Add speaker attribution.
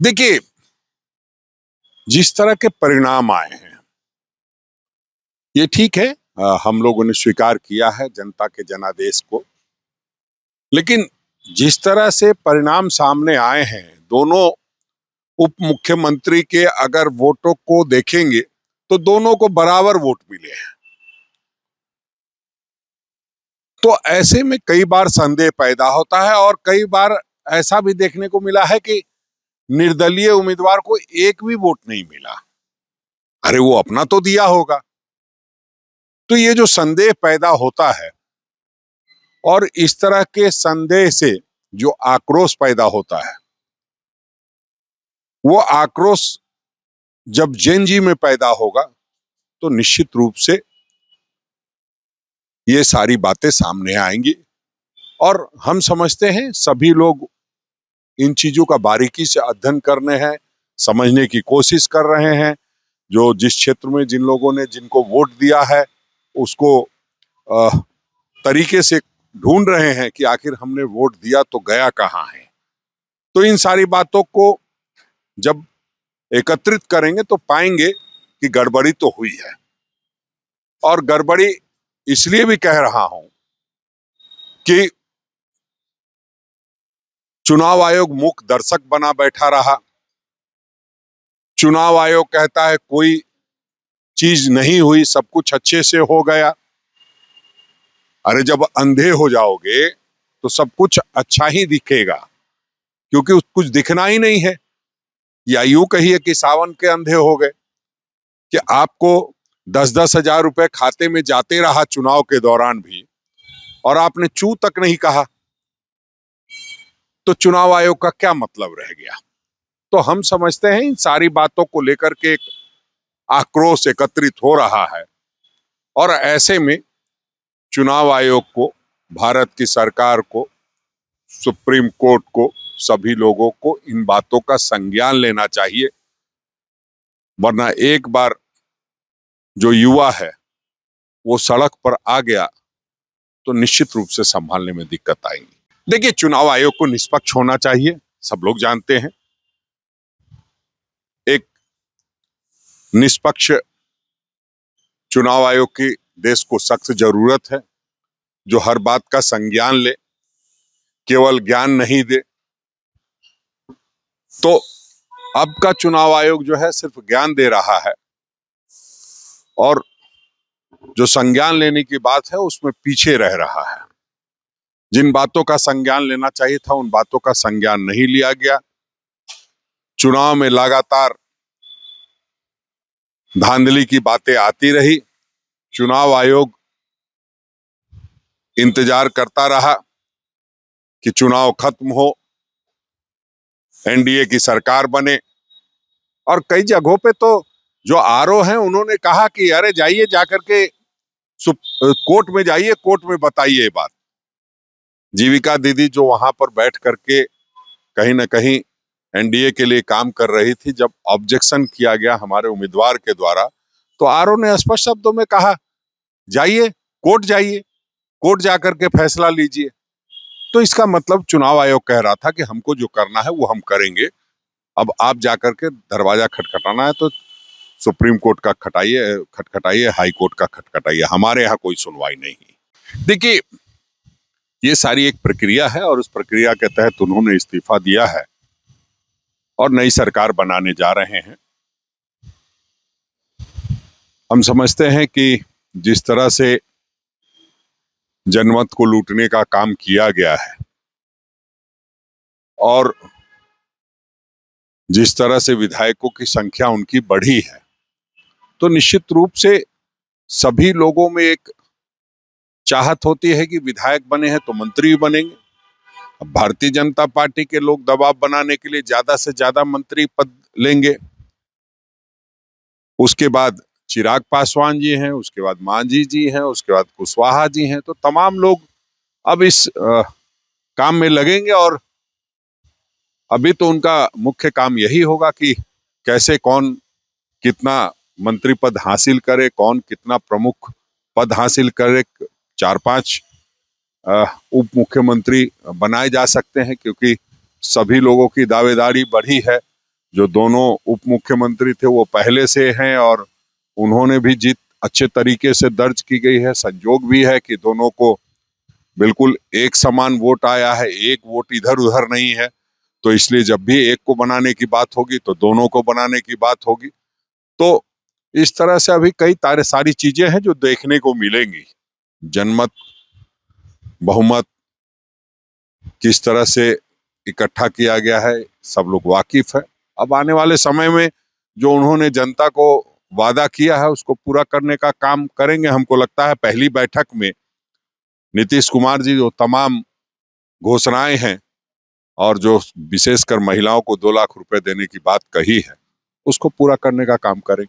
Speaker 1: देखिए, जिस तरह के परिणाम आए हैं, ये ठीक है। हम लोगों ने स्वीकार किया है जनता के जनादेश को। लेकिन जिस तरह से परिणाम सामने आए हैं, दोनों उप मुख्यमंत्री के अगर वोटों को देखेंगे, तो दोनों को बराबर वोट मिले हैं। तो ऐसे में कई बार संदेह पैदा होता है और कई बार ऐसा भी देखने को मिला है कि निर्दलीय उम्मीदवार को एक भी वोट नहीं मिला। अरे वो अपना तो दिया होगा। तो ये जो संदेह पैदा होता है और इस तरह के संदेह से जो आक्रोश पैदा होता है, वो आक्रोश जब जेनजी में पैदा होगा तो निश्चित रूप से ये सारी बातें सामने आएंगी। और हम समझते हैं सभी लोग इन चीजों का बारीकी से अध्ययन करने हैं, समझने की कोशिश कर रहे हैं। जो जिस क्षेत्र में जिन लोगों ने जिनको वोट दिया है उसको तरीके से ढूंढ रहे हैं कि आखिर हमने वोट दिया तो गया कहाँ है। तो इन सारी बातों को जब एकत्रित करेंगे तो पाएंगे कि गड़बड़ी तो हुई है। और गड़बड़ी इसलिए भी कह रहा हूं कि चुनाव आयोग मूक दर्शक बना बैठा रहा। चुनाव आयोग कहता है कोई चीज नहीं हुई, सब कुछ अच्छे से हो गया। अरे जब अंधे हो जाओगे तो सब कुछ अच्छा ही दिखेगा, क्योंकि कुछ दिखना ही नहीं है। या यूं कहिए कि सावन के अंधे हो गए कि आपको 10-10 हजार रुपए खाते में जाते रहा चुनाव के दौरान भी, और आपने चू तक नहीं कहा, तो चुनाव आयोग का क्या मतलब रह गया। तो हम समझते हैं इन सारी बातों को लेकर के एक आक्रोश एकत्रित हो रहा है। और ऐसे में चुनाव आयोग को, भारत की सरकार को, सुप्रीम कोर्ट को, सभी लोगों को इन बातों का संज्ञान लेना चाहिए। वरना एक बार जो युवा है वो सड़क पर आ गया तो निश्चित रूप से संभालने में दिक्कत आएगी। देखिए, चुनाव आयोग को निष्पक्ष होना चाहिए, सब लोग जानते हैं। एक निष्पक्ष चुनाव आयोग की देश को सख्त जरूरत है, जो हर बात का संज्ञान ले, केवल ज्ञान नहीं दे। तो अब का चुनाव आयोग जो है सिर्फ ज्ञान दे रहा है और जो संज्ञान लेने की बात है उसमें पीछे रह रहा है। जिन बातों का संज्ञान लेना चाहिए था उन बातों का संज्ञान नहीं लिया गया। चुनाव में लगातार धांधली की बातें आती रही। चुनाव आयोग इंतजार करता रहा कि चुनाव खत्म हो, एनडीए की सरकार बने। और कई जगहों पे तो जो आरओ हैं उन्होंने कहा कि अरे जाइए जाकर के कोर्ट में जाइए, कोर्ट में बताइए ये बात। जीविका दीदी जो वहां पर बैठ करके कहीं ना कहीं एनडीए के लिए काम कर रही थी, जब ऑब्जेक्शन किया गया हमारे उम्मीदवार के द्वारा, तो आरओ ने स्पष्ट शब्दों में कहा जाइए जाइए, कोर्ट जाकर के फैसला लीजिए। तो इसका मतलब चुनाव आयोग कह रहा था कि हमको जो करना है वो हम करेंगे। अब आप जाकर के दरवाजा खटखटाना है तो सुप्रीम कोर्ट का खटखटाइए, हाई कोर्ट का खटखटाइए, हमारे यहाँ कोई सुनवाई नहीं। देखिए, ये सारी एक प्रक्रिया है और उस प्रक्रिया के तहत उन्होंने इस्तीफा दिया है और नई सरकार बनाने जा रहे हैं। हम समझते हैं कि जिस तरह से जनमत को लूटने का काम किया गया है और जिस तरह से विधायकों की संख्या उनकी बढ़ी है, तो निश्चित रूप से सभी लोगों में एक चाहत होती है कि विधायक बने हैं तो मंत्री भी बनेंगे। अब भारतीय जनता पार्टी के लोग दबाव बनाने के लिए ज्यादा से ज्यादा मंत्री पद लेंगे। उसके बाद चिराग पासवान जी हैं, उसके बाद मांझी जी हैं, उसके बाद कुशवाहा जी हैं। तो तमाम लोग अब इस काम में लगेंगे और अभी तो उनका मुख्य काम यही होगा कि कैसे कौन कितना मंत्री पद हासिल करे, कौन कितना प्रमुख पद हासिल करे। 4-5 उप मुख्यमंत्री बनाए जा सकते हैं, क्योंकि सभी लोगों की दावेदारी बढ़ी है। जो दोनों उप मुख्यमंत्री थे वो पहले से हैं और उन्होंने भी जीत अच्छे तरीके से दर्ज की गई है। संयोग भी है कि दोनों को बिल्कुल एक समान वोट आया है, एक वोट इधर उधर नहीं है। तो इसलिए जब भी एक को बनाने की बात होगी तो दोनों को बनाने की बात होगी। तो इस तरह से अभी कई सारी चीजें हैं जो देखने को मिलेंगी। जनमत, बहुमत किस तरह से इकट्ठा किया गया है, सब लोग वाकिफ है। अब आने वाले समय में जो उन्होंने जनता को वादा किया है उसको पूरा करने का काम करेंगे। हमको लगता है पहली बैठक में नीतीश कुमार जी जो तमाम घोषणाएं हैं और जो विशेषकर महिलाओं को 2 लाख रुपए देने की बात कही है उसको पूरा करने का काम करेंगे।